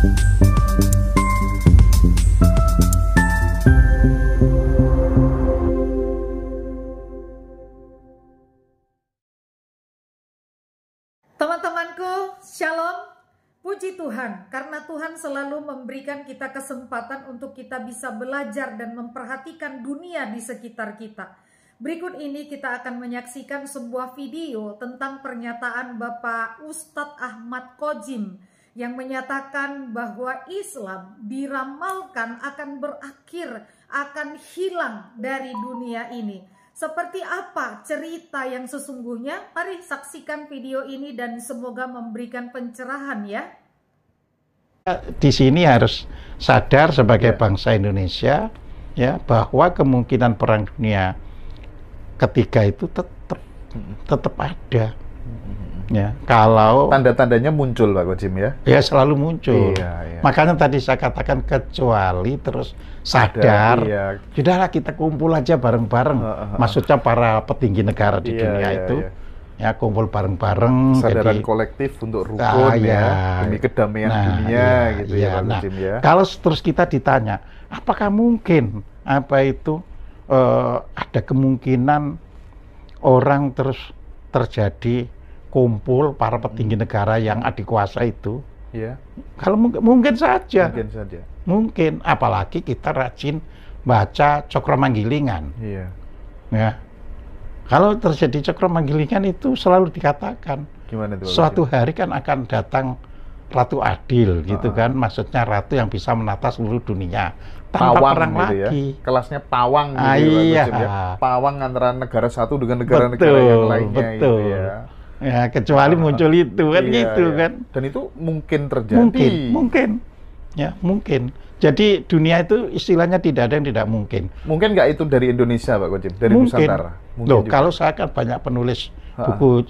Teman-temanku, shalom. Puji Tuhan, karena Tuhan selalu memberikan kita kesempatan untuk kita bisa belajar dan memperhatikan dunia di sekitar kita. Berikut ini kita akan menyaksikan sebuah video tentang pernyataan Bapak Ustadz Ahmad Khodzim yang menyatakan bahwa Islam diramalkan akan berakhir, akan hilang dari dunia ini. Seperti apa cerita yang sesungguhnya? Mari saksikan video ini dan semoga memberikan pencerahan ya. Di sini harus sadar sebagai bangsa Indonesia ya bahwa kemungkinan perang dunia ketiga itu tetap ada. Ya, kalau tanda-tandanya muncul Pak Khodzim ya. Ya selalu muncul. Iya. Makanya tadi saya katakan kecuali terus sadar, sudahlah kita kumpul aja bareng-bareng. Maksudnya para petinggi negara di dunia itu ya kumpul bareng-bareng. Kesadaran kolektif untuk rukun demi kedamaian dunia gitu ya Pak Khodzim ya. Kalau terus kita ditanya, apakah mungkin ada kemungkinan orang terus terjadi kumpul para petinggi negara yang adikuasa itu, kalau mungkin saja, mungkin, apalagi kita rajin baca Cokro-Manggilingan, ya. Kalau terjadi Cokro-Manggilingan itu selalu dikatakan, gimana itu, suatu hari kan akan datang Ratu Adil, gitu kan, maksudnya ratu yang bisa menata seluruh dunia tanpa pawang perang gitu lagi. Ya. Kelasnya pawang gitu ya, pawang antara negara satu dengan negara-negara yang lainnya gitu ya. Ya, kecuali muncul itu kan kan. Dan itu mungkin terjadi. Mungkin. Ya, mungkin. Jadi dunia itu istilahnya tidak ada yang tidak mungkin. Mungkin nggak itu dari Indonesia Pak Khodzim, dari Nusantara. Loh, kalau saya kan banyak penulis buku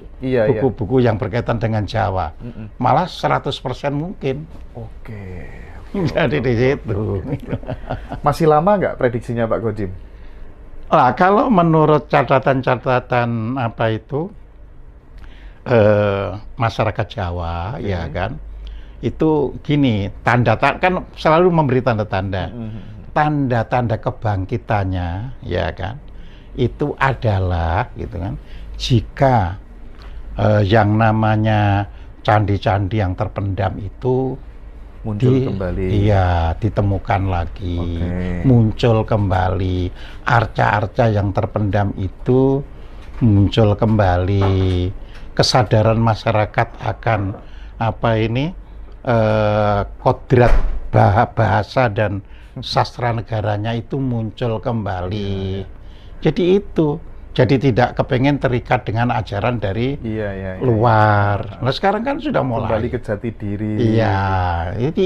yang berkaitan dengan Jawa. Malah 100% mungkin. Oke. Jadi di situ. Masih lama nggak prediksinya Pak Khodzim? Lah, kalau menurut catatan-catatan masyarakat Jawa, ya kan, itu gini, kan selalu memberi tanda-tanda, tanda-tanda kebangkitannya, ya kan, itu adalah, gitu kan, jika yang namanya candi-candi yang terpendam itu muncul kembali, ditemukan lagi, muncul kembali, arca-arca yang terpendam itu muncul kembali, kesadaran masyarakat akan kodrat bahasa dan sastra negaranya itu muncul kembali. Jadi itu, jadi tidak kepengen terikat dengan ajaran dari luar. Nah sekarang kan sudah mulai kembali ke jati diri.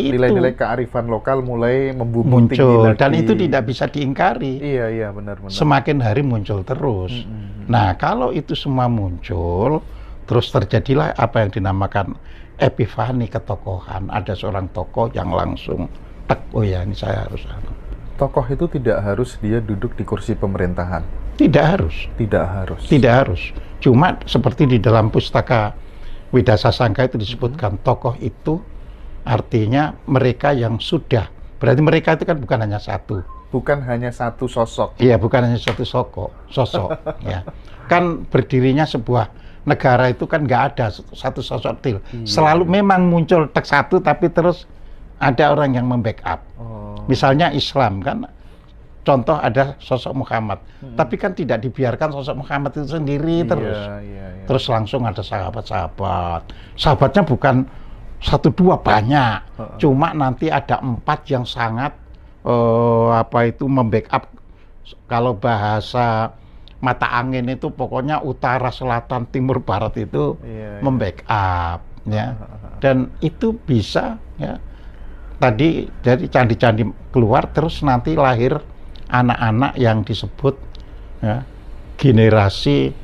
Nilai-nilai kearifan lokal mulai muncul dan itu tidak bisa diingkari. Benar. Semakin hari muncul terus. Nah kalau itu semua muncul, terus terjadilah apa yang dinamakan epifani ketokohan. Ada seorang tokoh yang langsung ini saya harus. Tokoh itu tidak harus dia duduk di kursi pemerintahan. Tidak harus. Cuma seperti di dalam pustaka Widasa Sangka itu disebutkan tokoh itu artinya mereka yang sudah. Berarti mereka itu kan bukan hanya satu. Bukan hanya satu sosok. Iya, bukan hanya satu sosok. Ya. Kan berdirinya sebuah negara itu kan nggak ada satu sosok til. Selalu memang muncul satu, tapi terus ada orang yang membackup. Misalnya Islam kan, contoh ada sosok Muhammad, tapi kan tidak dibiarkan sosok Muhammad itu sendiri terus. Terus langsung ada sahabat-sahabat. Sahabatnya bukan 1, 2, banyak. Cuma nanti ada 4 yang sangat membackup. Kalau bahasa mata angin itu pokoknya utara, selatan, timur, barat itu membackup ya. Dan itu bisa ya. Tadi dari candi-candi keluar terus nanti lahir anak-anak yang disebut ya, generasi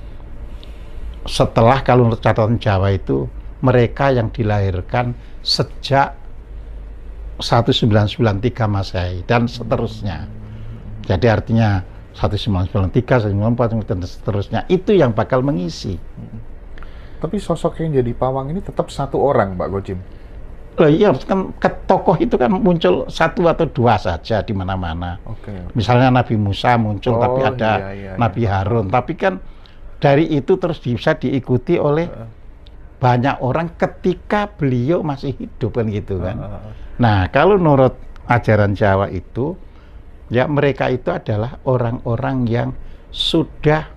setelah, kalau menurut catatan Jawa itu mereka yang dilahirkan sejak 1993 Masehi dan seterusnya. Jadi artinya 1993, 1994, dan seterusnya, itu yang bakal mengisi. Tapi sosok yang jadi pawang ini tetap satu orang, Pak Khodzim? Iya, kan tokoh itu kan muncul satu atau dua saja di mana-mana. Misalnya Nabi Musa muncul, tapi ada Nabi Harun. Tapi kan dari itu terus bisa diikuti oleh banyak orang ketika beliau masih hidup kan gitu kan. Nah, kalau menurut ajaran Jawa itu, ya mereka itu adalah orang-orang yang sudah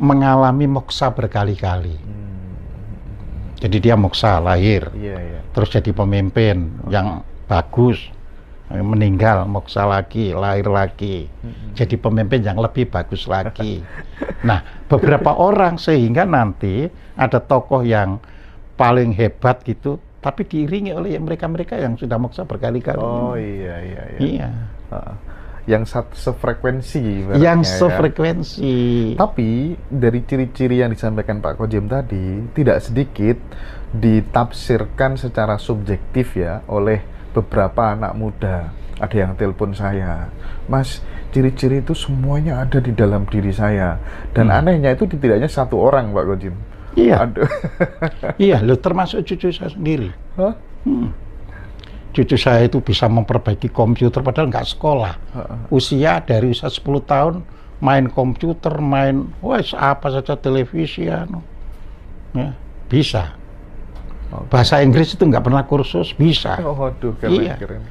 mengalami moksa berkali-kali. Jadi dia moksa lahir, terus jadi pemimpin yang bagus, meninggal moksa lagi, lahir lagi, jadi pemimpin yang lebih bagus lagi. Nah, beberapa orang sehingga nanti ada tokoh yang paling hebat gitu, tapi diiringi oleh mereka-mereka yang sudah moksa berkali-kali. Oh iya. Yang sefrekuensi. Yang sefrekuensi. Tapi dari ciri-ciri yang disampaikan Pak Kojem tadi, tidak sedikit ditafsirkan secara subjektif ya oleh beberapa anak muda. Ada yang telepon saya, Mas, ciri-ciri itu semuanya ada di dalam diri saya. Dan anehnya itu tidak hanya satu orang, Pak Kojem. Iya. Iya, lo termasuk cucu saya sendiri. Hah? Cucu saya itu bisa memperbaiki komputer padahal nggak sekolah. Usia dari usia 10 tahun main komputer, main apa saja, televisi ya, bisa. Bahasa Inggris itu nggak pernah kursus, bisa. Keren, iya. Keren.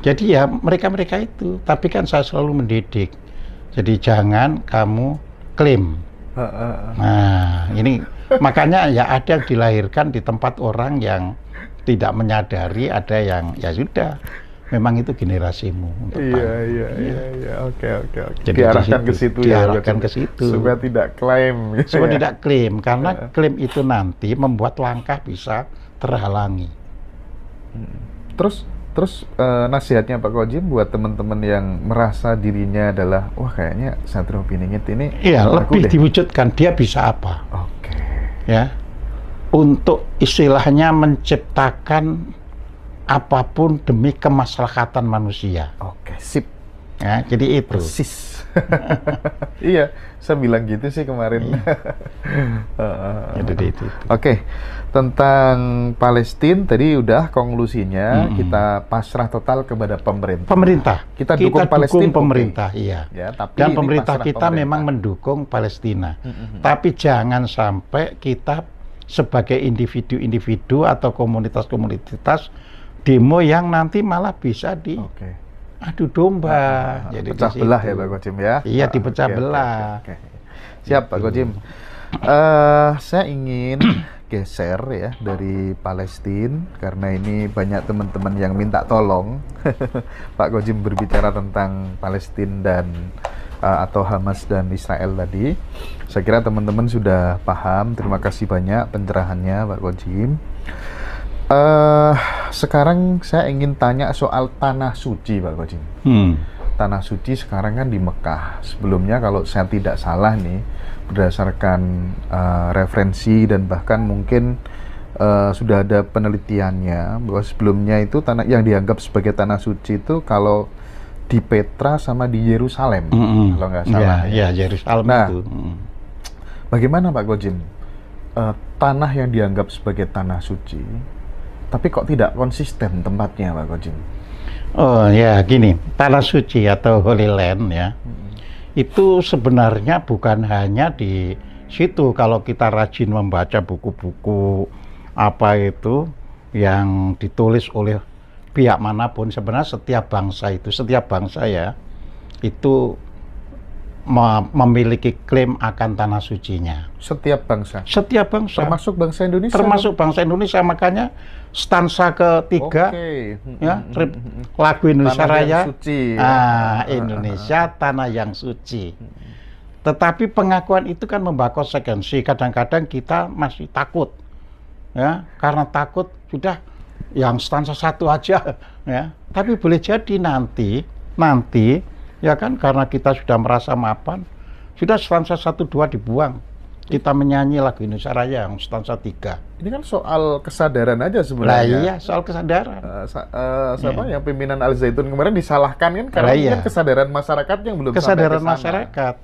Jadi ya mereka itu, tapi kan saya selalu mendidik. Jadi jangan kamu klaim. Nah, ini makanya ya ada yang dilahirkan di tempat orang yang tidak menyadari, ada yang ya sudah, memang itu generasimu. Iya. Oke. Jadi diarahkan ke situ ya. Diarahkan ke situ. Supaya tidak klaim. Supaya tidak klaim, karena klaim itu nanti membuat langkah bisa terhalangi. Terus nasihatnya Pak Kojem buat teman-teman yang merasa dirinya adalah wah kayaknya Satrio Piningit ini lebih diwujudkan dia bisa apa. Oke. Ya. Untuk istilahnya menciptakan apapun demi kemaslahatan manusia. Oke, sip. Ya, jadi itu. Persis. Iya, saya bilang gitu sih kemarin. Jadi itu. Oke, tentang Palestina tadi udah konklusinya kita pasrah total kepada pemerintah. Kita dukung Palestina, pemerintah, iya. Ya, tapi dan pemerintah kita memang mendukung Palestina. Tapi jangan sampai kita sebagai individu-individu atau komunitas-komunitas demo yang nanti malah bisa adu domba. Jadi pecah belah ya Pak Kojem ya? Iya, dipecah belah. Oke. Siap Pak Kojem. Saya ingin geser ya dari Palestina karena ini banyak teman-teman yang minta tolong Pak Kojem berbicara tentang Palestina dan atau Hamas dan Israel tadi. Saya kira teman-teman sudah paham. Terima kasih banyak pencerahannya Pak Kojem. Sekarang saya ingin tanya soal Tanah Suci Pak Kojem. Tanah Suci sekarang kan di Mekah. Sebelumnya kalau saya tidak salah nih, berdasarkan referensi dan bahkan mungkin sudah ada penelitiannya bahwa sebelumnya itu tanah yang dianggap sebagai Tanah Suci itu kalau di Petra sama di Yerusalem, kalau nggak salah. Ya, Yerusalem itu. Bagaimana Pak Kojem? Tanah yang dianggap sebagai Tanah Suci, tapi kok tidak konsisten tempatnya Pak Kojem? Oh ya, gini, Tanah Suci atau Holy Land ya, itu sebenarnya bukan hanya di situ. Kalau kita rajin membaca buku-buku apa itu yang ditulis oleh pihak manapun, sebenarnya setiap bangsa ya itu memiliki klaim akan Tanah Sucinya. Setiap bangsa? Setiap bangsa. Termasuk bangsa Indonesia? Termasuk bangsa Indonesia, makanya stansa ketiga ya, lagu Indonesia Tanah Raya, yang suci. Indonesia Tanah yang Suci. Tetapi pengakuan itu kan membawa konsekuensi. Kadang-kadang kita masih takut, ya, karena takut sudah yang stansa satu aja, ya. Tapi boleh jadi nanti ya kan, karena kita sudah merasa mapan, sudah stansa 1, 2 dibuang. Kita menyanyi lagu Indonesia Raya yang stansa 3. Ini kan soal kesadaran aja sebenarnya. Iya, soal kesadaran. Siapa yang pimpinan Al Zaitun kemarin disalahkan kan karena kan kesadaran masyarakat yang belum kesadaran sampai ke sana. Masyarakat.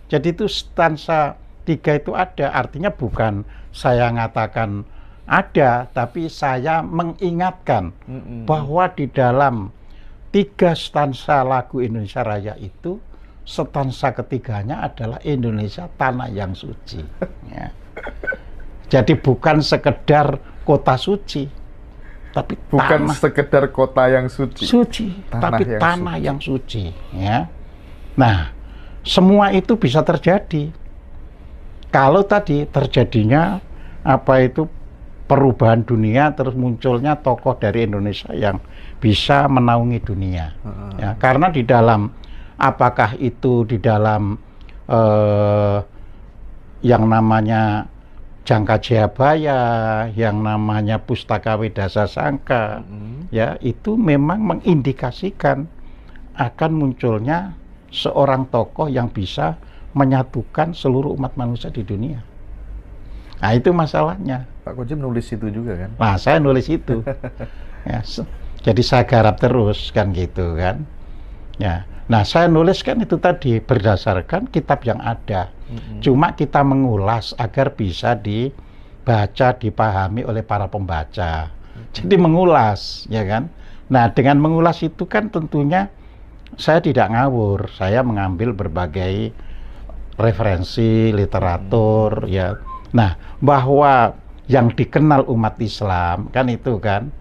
Jadi itu stansa 3 itu ada, artinya bukan saya ngatakan Ada, tapi saya mengingatkan bahwa di dalam 3 stansa lagu Indonesia Raya itu, stansa ketiganya adalah Indonesia tanah yang suci. Ya. Jadi bukan sekedar kota suci, tapi bukan sekedar kota yang suci, tapi tanah yang suci. Ya. Nah, semua itu bisa terjadi kalau tadi terjadinya perubahan dunia, terus munculnya tokoh dari Indonesia yang bisa menaungi dunia. Ya, karena di dalam, apakah itu di dalam yang namanya Jangka Jayabaya, yang namanya Pustaka Wedasa Sangka, ya itu memang mengindikasikan akan munculnya seorang tokoh yang bisa menyatukan seluruh umat manusia di dunia. Nah, itu masalahnya. Pak Kojem nulis itu juga kan? Nah, saya nulis itu. Ya, jadi saya garap terus kan gitu kan. Ya. Nah, saya nulis kan itu tadi berdasarkan kitab yang ada. Cuma kita mengulas agar bisa dibaca, dipahami oleh para pembaca. Jadi mengulas, ya kan? Nah, dengan mengulas itu kan tentunya saya tidak ngawur. Saya mengambil berbagai referensi literatur, ya. Nah, bahwa yang dikenal umat Islam kan itu kan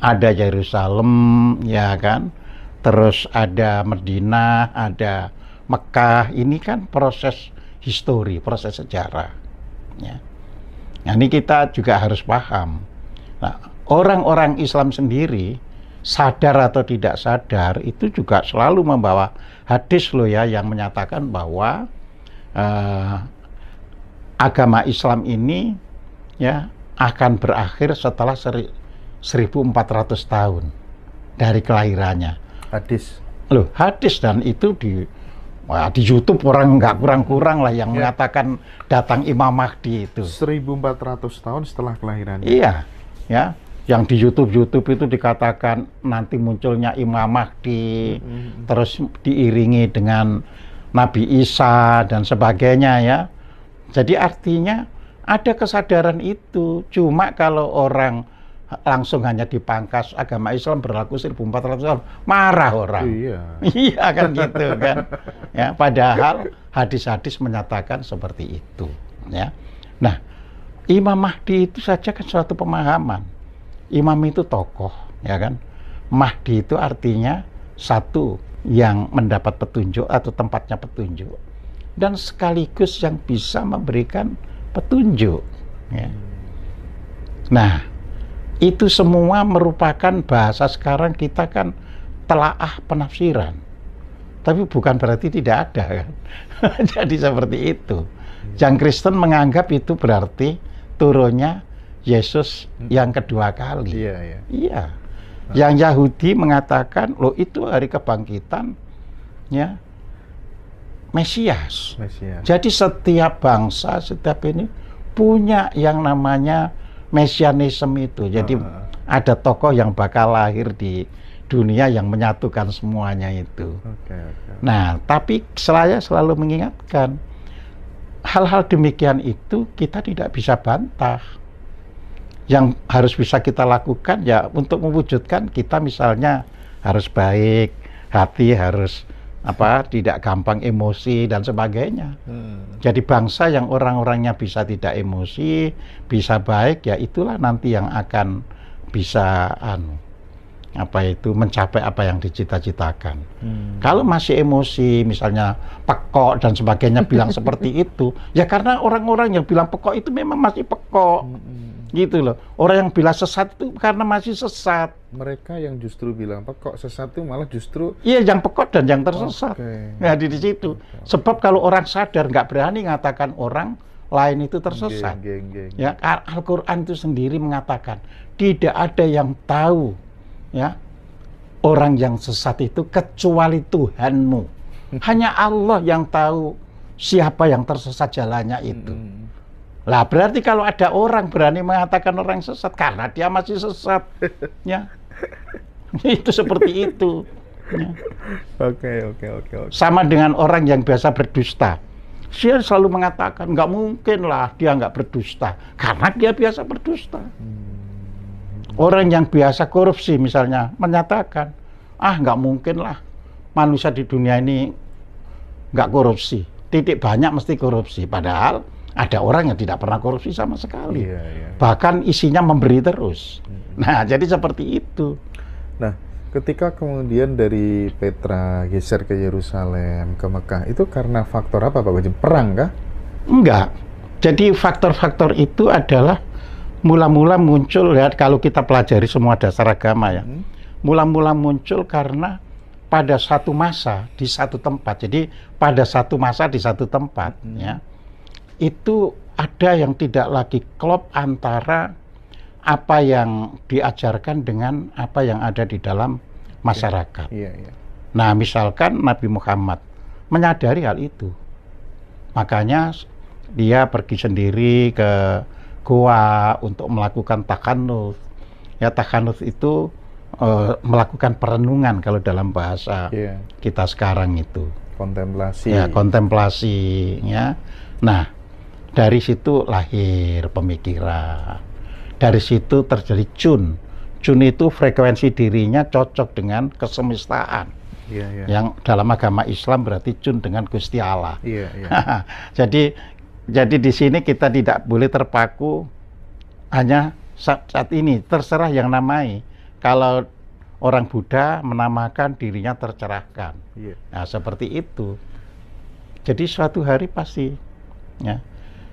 ada Yerusalem, ya kan, terus ada Madinah, ada Mekah. Ini kan proses histori, proses sejarah, ya. Nah, ini kita juga harus paham. Nah, orang-orang Islam sendiri sadar atau tidak sadar itu juga selalu membawa hadis loh ya, yang menyatakan bahwa agama Islam ini ya akan berakhir setelah 1400 tahun dari kelahirannya. Hadis. Loh, hadis, dan itu di YouTube orang nggak kurang-kurang lah yang mengatakan datang Imam Mahdi itu. 1400 tahun setelah kelahirannya. Iya, ya. Yang di YouTube itu dikatakan nanti munculnya Imam Mahdi, terus diiringi dengan Nabi Isa dan sebagainya ya. Jadi artinya ada kesadaran itu. Cuma kalau orang langsung hanya dipangkas agama Islam berlaku 1400 tahun, marah orang. Iya. Iya kan gitu kan. Ya, padahal hadis-hadis menyatakan seperti itu, ya. Nah, Imam Mahdi itu saja kan suatu pemahaman. Imam itu tokoh, ya kan. Mahdi itu artinya satu yang mendapat petunjuk atau tempatnya petunjuk, dan sekaligus yang bisa memberikan petunjuk, ya. Nah, itu semua merupakan bahasa sekarang kita kan telaah penafsiran, tapi bukan berarti tidak ada kan. Jadi seperti itu. Yang Kristen menganggap itu berarti turunnya Yesus yang kedua kali. Iya. Yang Yahudi mengatakan, loh itu hari kebangkitan ya Mesias. Jadi setiap bangsa, setiap ini punya yang namanya mesianisme itu. Jadi ada tokoh yang bakal lahir di dunia yang menyatukan semuanya itu. Nah, tapi saya selalu mengingatkan hal-hal demikian itu kita tidak bisa bantah. Yang harus bisa kita lakukan ya untuk mewujudkan, kita misalnya harus baik hati, harus tidak gampang emosi dan sebagainya. Jadi bangsa yang orang-orangnya bisa tidak emosi, bisa baik, ya itulah nanti yang akan bisa mencapai apa yang dicita-citakan. Kalau masih emosi, misalnya pekok dan sebagainya bilang seperti itu, ya karena orang-orang yang bilang pekok itu memang masih pekok. Gitu loh. Orang yang bilang sesat itu karena masih sesat. Mereka yang justru bilang pekok, sesat itu malah justru yang pekok dan yang tersesat. Nah, di situ. Sebab kalau orang sadar nggak berani mengatakan orang lain itu tersesat. Ya, Al-Qur'an itu sendiri mengatakan tidak ada yang tahu ya orang yang sesat itu kecuali Tuhanmu. Hanya Allah yang tahu siapa yang tersesat jalannya itu. Lah berarti kalau ada orang berani mengatakan orang sesat karena dia masih sesat, ya. Itu seperti itu. Ya. Oke. Sama dengan orang yang biasa berdusta. Saya selalu mengatakan nggak mungkin lah dia nggak berdusta, karena dia biasa berdusta. Orang yang biasa korupsi misalnya menyatakan, nggak mungkin lah manusia di dunia ini nggak korupsi. Titik banyak mesti korupsi. Padahal ada orang yang tidak pernah korupsi sama sekali. Bahkan isinya memberi terus. Nah, jadi seperti itu. Nah, ketika kemudian dari Petra geser ke Yerusalem, ke Mekah, itu karena faktor apa Pak Bajim? Perang kah? Enggak. Jadi faktor-faktor itu adalah mula-mula muncul, ya, kalau kita pelajari semua dasar agama ya. Mula-mula muncul karena pada satu masa di satu tempat. Jadi pada satu masa di satu tempat ya. Itu ada yang tidak lagi klop antara apa yang diajarkan dengan apa yang ada di dalam masyarakat. Nah, misalkan Nabi Muhammad menyadari hal itu. Makanya dia pergi sendiri ke goa untuk melakukan takhannuts. Ya, takhannuts itu melakukan perenungan kalau dalam bahasa kita sekarang itu. Kontemplasi. Ya, kontemplasi ya. Nah, dari situ lahir pemikiran. Dari situ terjadi cun. Cun itu frekuensi dirinya cocok dengan kesemestaan. Yang dalam agama Islam berarti cun dengan Gusti Allah. Jadi di sini kita tidak boleh terpaku hanya saat ini. Terserah yang namai. Kalau orang Buddha menamakan dirinya tercerahkan. Nah, seperti itu. Jadi suatu hari pasti ya.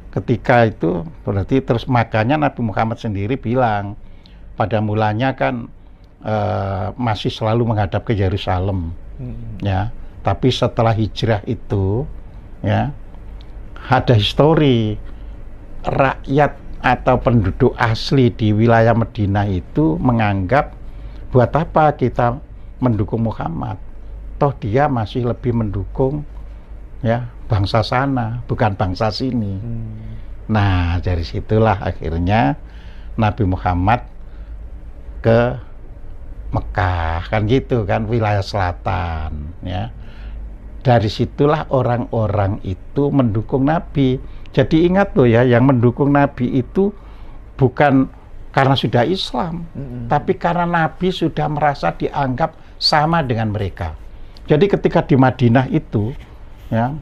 Ketika itu berarti terus makanya Nabi Muhammad sendiri bilang pada mulanya kan masih selalu menghadap ke Yerusalem ya, tapi setelah hijrah itu ya ada histori rakyat atau penduduk asli di wilayah Madinah itu menganggap buat apa kita mendukung Muhammad, toh dia masih lebih mendukung ya bangsa sana, bukan bangsa sini. Nah, dari situlah akhirnya Nabi Muhammad ke Mekah, kan gitu kan, wilayah selatan ya. Dari situlah orang-orang itu mendukung Nabi. Jadi ingat loh ya, yang mendukung Nabi itu bukan karena sudah Islam, tapi karena Nabi sudah merasa dianggap sama dengan mereka. Jadi ketika di Madinah itu ya,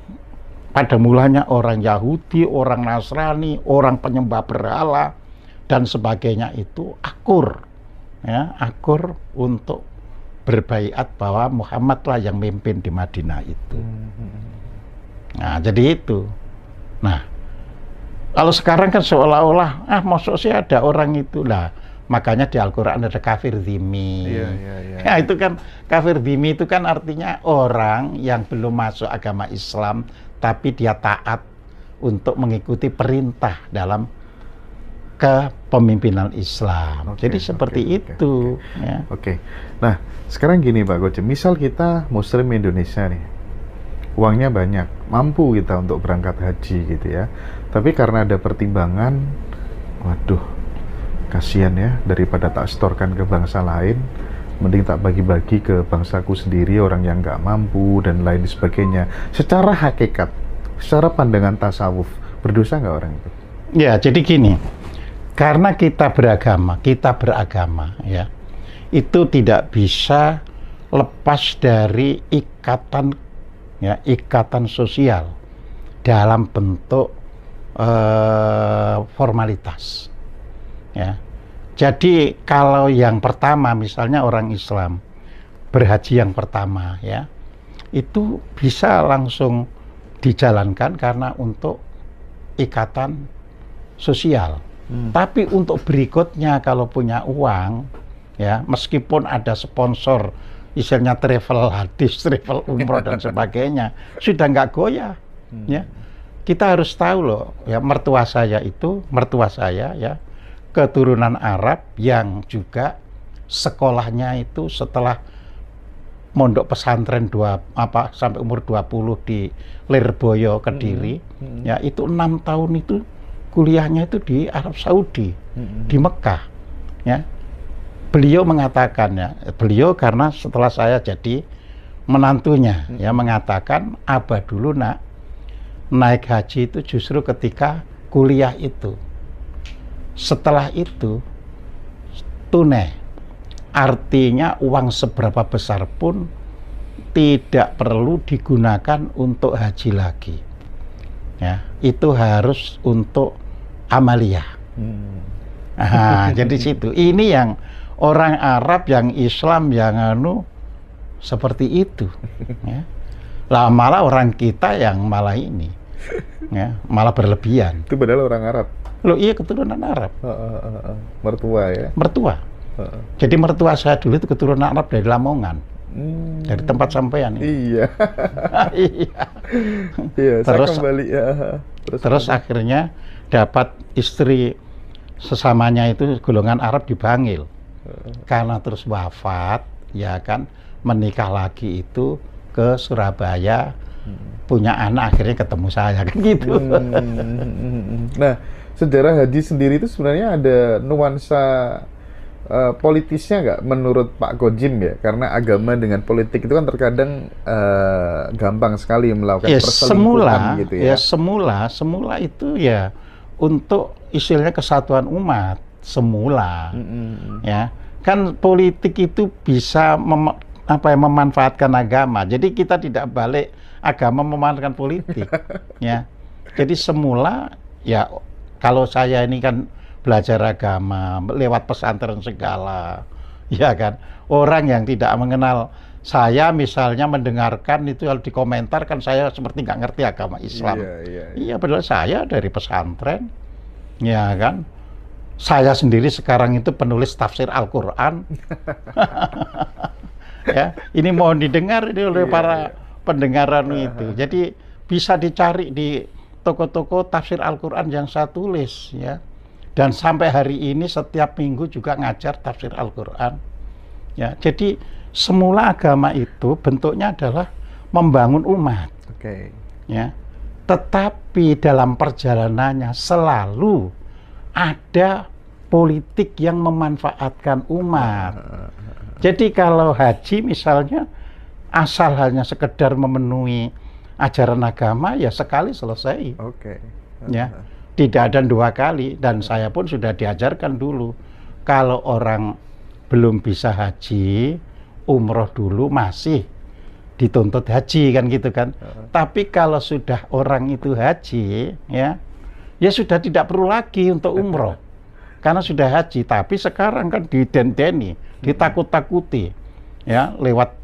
pada mulanya orang Yahudi, orang Nasrani, orang penyembah berhala dan sebagainya itu akur ya, akur untuk berbaiat bahwa Muhammadlah yang memimpin di Madinah itu. Nah, jadi itu. Nah, kalau sekarang kan seolah-olah maksud sih ada orang itu lah. Makanya di Al-Quran ada kafir dhimmi. Ya, itu kan kafir dhimmi itu kan artinya orang yang belum masuk agama Islam tapi dia taat untuk mengikuti perintah dalam kepemimpinan Islam. Jadi seperti itu. Ya. Nah, sekarang gini Pak Gojem, misal kita Muslim Indonesia nih, uangnya banyak, mampu kita untuk berangkat haji gitu ya. Tapi karena ada pertimbangan, waduh, kasihan ya, daripada tak setorkan ke bangsa lain, mending tak bagi-bagi ke bangsaku sendiri, orang yang nggak mampu dan lain sebagainya. Secara hakikat, secara pandangan tasawuf, berdosa nggak orang itu? Ya, jadi gini, karena kita beragama ya, itu tidak bisa lepas dari ikatan ya, ikatan sosial dalam bentuk formalitas ya. Jadi kalau yang pertama misalnya orang Islam berhaji yang pertama ya, itu bisa langsung dijalankan karena untuk ikatan sosial. Tapi untuk berikutnya kalau punya uang ya, meskipun ada sponsor misalnya travel hadis, travel umroh dan sebagainya, sudah nggak goyah ya. Kita harus tahu loh ya, mertua saya ya keturunan Arab yang juga sekolahnya itu setelah mondok pesantren sampai umur 20 di Lirboyo Kediri ya, itu 6 tahun itu kuliahnya itu di Arab Saudi, di Mekah ya. Beliau mengatakan ya, beliau karena setelah saya jadi menantunya ya, mengatakan, abah dulu nak, naik haji itu justru ketika kuliah itu. Setelah itu tunai, artinya uang seberapa besar pun tidak perlu digunakan untuk haji lagi. Ya, itu harus untuk amaliyah. Nah, jadi situ. Ini yang orang Arab, yang Islam, yang seperti itu. Ya. Lah malah orang kita yang malah ini, ya, malah berlebihan. Itu padahal orang Arab. Loh iya, keturunan Arab. Mertua ya. Mertua. Jadi mertua saya dulu itu keturunan Arab dari Lamongan. Dari tempat sampean. Iya. Iya. Iya. Terus saya kembali ya. Terus akhirnya dapat istri sesamanya itu golongan Arab di Bangil. Karena terus wafat, ya kan, menikah lagi itu ke Surabaya, punya anak, akhirnya ketemu saya kan gitu. Nah, sejarah haji sendiri itu sebenarnya ada nuansa politisnya nggak menurut Pak Gojim ya? Karena agama dengan politik itu kan terkadang gampang sekali melakukan perselingkuhan gitu ya. Ya semula itu ya untuk istilahnya kesatuan umat semula. Ya kan politik itu bisa memanfaatkan agama. Jadi kita tidak balik agama memanfaatkan politik. Ya. Jadi semula ya kalau saya ini kan belajar agama lewat pesantren segala, ya kan. Orang yang tidak mengenal saya misalnya mendengarkan itu kalau dikomentarkan saya seperti nggak ngerti agama Islam. Iya, padahal saya dari pesantren, ya kan. Saya sendiri sekarang itu penulis tafsir Al-Quran. Ya, ini mohon didengar ini oleh para pendengaran itu. Jadi bisa dicari di toko-toko tafsir Al-Quran yang saya tulis, ya. Dan sampai hari ini setiap minggu juga ngajar tafsir Al-Quran. Ya, jadi semula agama itu bentuknya adalah membangun umat. Ya. Tetapi dalam perjalanannya selalu ada politik yang memanfaatkan umat. Jadi kalau haji misalnya asal hanya sekedar memenuhi ajaran agama ya sekali selesai. Ya. Tidak ada 2 kali, dan saya pun sudah diajarkan dulu kalau orang belum bisa haji, umroh dulu masih dituntut haji kan gitu kan. Tapi kalau sudah orang itu haji, ya sudah tidak perlu lagi untuk umroh karena sudah haji. Tapi sekarang kan didendeni, ditakut-takuti, ya lewat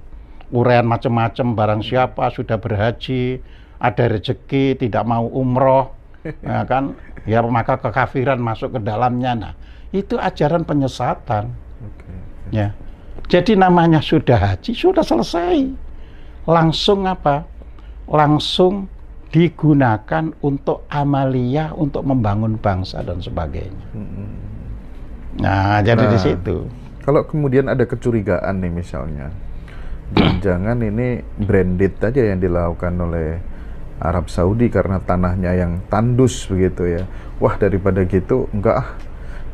uraian macam-macam. Barang siapa sudah berhaji, ada rezeki, tidak mau umroh, ya kan, ya maka kekafiran masuk ke dalamnya. Nah, itu ajaran penyesatan. Ya, jadi namanya sudah haji, sudah selesai. Langsung apa? Langsung digunakan untuk amaliyah, untuk membangun bangsa dan sebagainya. Nah, jadi di situ. Kalau kemudian ada kecurigaan nih misalnya, jangan ini branded aja yang dilakukan oleh Arab Saudi karena tanahnya yang tandus begitu ya. Wah, daripada gitu enggak,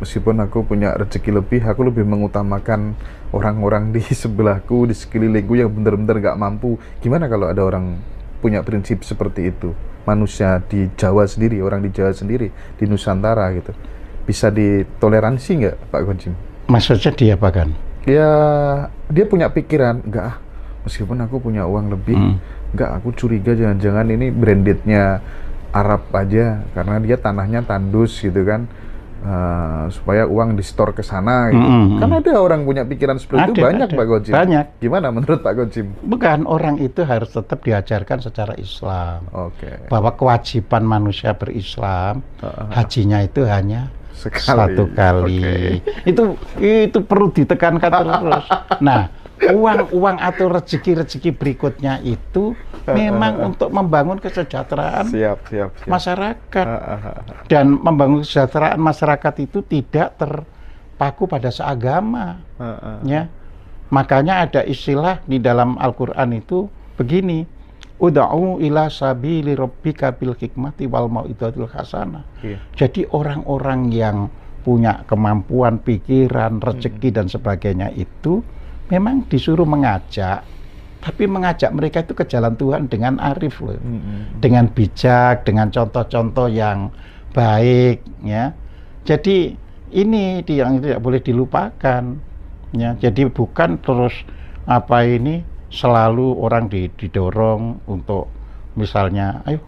meskipun aku punya rezeki lebih, aku lebih mengutamakan orang-orang di sebelahku, di sekelilingku yang benar-benar nggak mampu. Gimana kalau ada orang punya prinsip seperti itu? Manusia di Jawa sendiri, orang di Jawa sendiri, di Nusantara gitu, bisa ditoleransi nggak, Pak Gojim? Maksudnya dia apa kan? Ya, dia punya pikiran, enggak, meskipun aku punya uang lebih, enggak, aku curiga jangan-jangan ini brandednya Arab aja, karena dia tanahnya tandus gitu kan. Supaya uang di store ke sana gitu. Kan ada orang punya pikiran seperti itu banyak, Pak Gojim. Banyak. Gimana menurut Pak Gojim? Bukan, orang itu harus tetap diajarkan secara Islam. Bahwa kewajiban manusia berislam, hajinya itu hanya satu kali. Itu perlu ditekankan terus. Nah, uang atau rezeki berikutnya itu memang untuk membangun kesejahteraan masyarakat. Dan membangun kesejahteraan masyarakat itu tidak terpaku pada seagama. Ya. Makanya ada istilah di dalam Al-Quran itu begini, ud'u ila sabili rabbika bil hikmati wal mau'izatil hasanah. Jadi orang-orang yang punya kemampuan, pikiran, rezeki dan sebagainya itu memang disuruh mengajak tapi mengajak mereka itu ke jalan Tuhan dengan arif loh, dengan bijak, dengan contoh-contoh yang baik, ya. Jadi ini yang tidak boleh dilupakan, ya. Jadi bukan terus selalu orang didorong untuk misalnya, ayo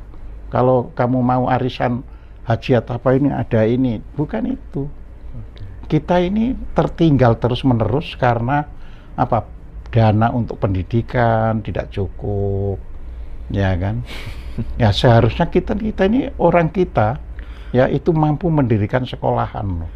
kalau kamu mau arisan haji atau apa ini ada ini, bukan itu. Kita ini tertinggal terus-menerus karena dana untuk pendidikan tidak cukup, ya kan? Ya seharusnya kita ini orang kita, ya itu mampu mendirikan sekolahan,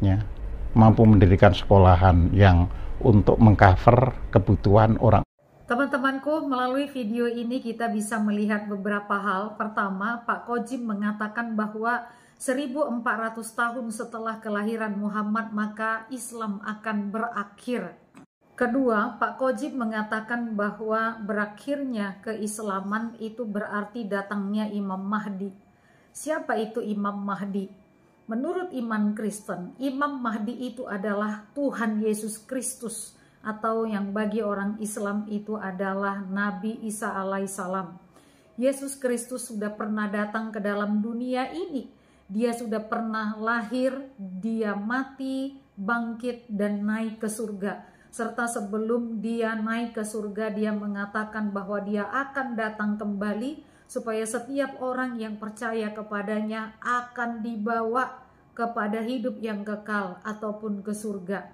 ya, mampu mendirikan sekolahan yang untuk mengcover kebutuhan orang. Teman-temanku, melalui video ini kita bisa melihat beberapa hal. Pertama, Pak Kojim mengatakan bahwa 1400 tahun setelah kelahiran Muhammad maka Islam akan berakhir. Kedua, Pak Kojim mengatakan bahwa berakhirnya keislaman itu berarti datangnya Imam Mahdi. Siapa itu Imam Mahdi? Menurut iman Kristen, Imam Mahdi itu adalah Tuhan Yesus Kristus, atau yang bagi orang Islam itu adalah Nabi Isa alaihissalam. Yesus Kristus sudah pernah datang ke dalam dunia ini. Dia sudah pernah lahir, dia mati, bangkit, dan naik ke surga. Serta sebelum dia naik ke surga, dia mengatakan bahwa dia akan datang kembali supaya setiap orang yang percaya kepadanya akan dibawa kepada hidup yang kekal ataupun ke surga.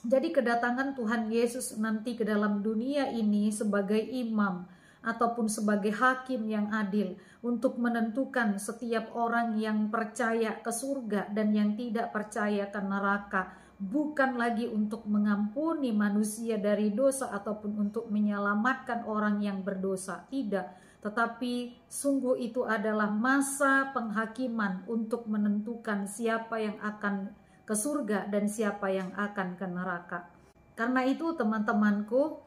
Jadi kedatangan Tuhan Yesus nanti ke dalam dunia ini sebagai imam ataupun sebagai hakim yang adil untuk menentukan setiap orang yang percaya ke surga dan yang tidak percaya ke neraka, bukan lagi untuk mengampuni manusia dari dosa ataupun untuk menyelamatkan orang yang berdosa, tidak, tetapi sungguh itu adalah masa penghakiman untuk menentukan siapa yang akan ke surga dan siapa yang akan ke neraka. Karena itu teman-temanku,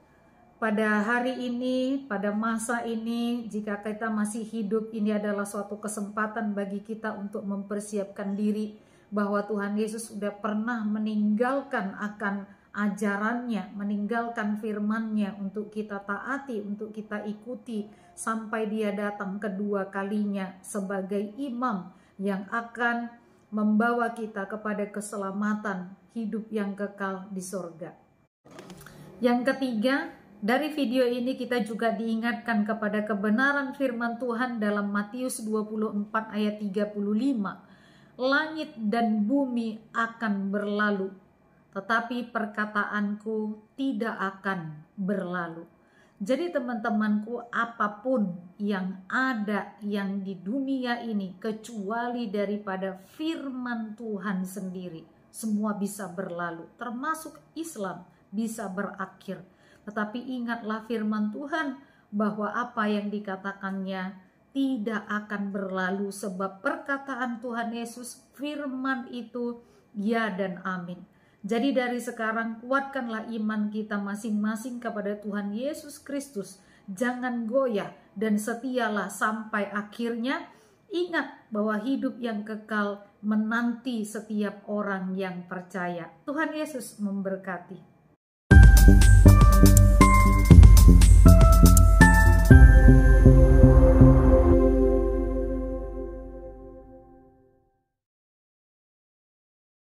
pada hari ini, pada masa ini, jika kita masih hidup, ini adalah suatu kesempatan bagi kita untuk mempersiapkan diri bahwa Tuhan Yesus sudah pernah meninggalkan akan ajarannya, meninggalkan firman-Nya untuk kita taati, untuk kita ikuti sampai dia datang kedua kalinya sebagai imam yang akan membawa kita kepada keselamatan hidup yang kekal di surga. Yang ketiga, dari video ini kita juga diingatkan kepada kebenaran firman Tuhan dalam Matius 24 ayat 35. Langit dan bumi akan berlalu, tetapi perkataanku tidak akan berlalu. Jadi teman-temanku, apapun yang ada yang di dunia ini kecuali daripada firman Tuhan sendiri, semua bisa berlalu, termasuk Islam bisa berakhir. Tetapi ingatlah firman Tuhan bahwa apa yang dikatakannya tidak akan berlalu, sebab perkataan Tuhan Yesus, firman itu ya dan amin. Jadi dari sekarang kuatkanlah iman kita masing-masing kepada Tuhan Yesus Kristus. Jangan goyah dan setialah sampai akhirnya. Ingat bahwa hidup yang kekal menanti setiap orang yang percaya. Tuhan Yesus memberkati.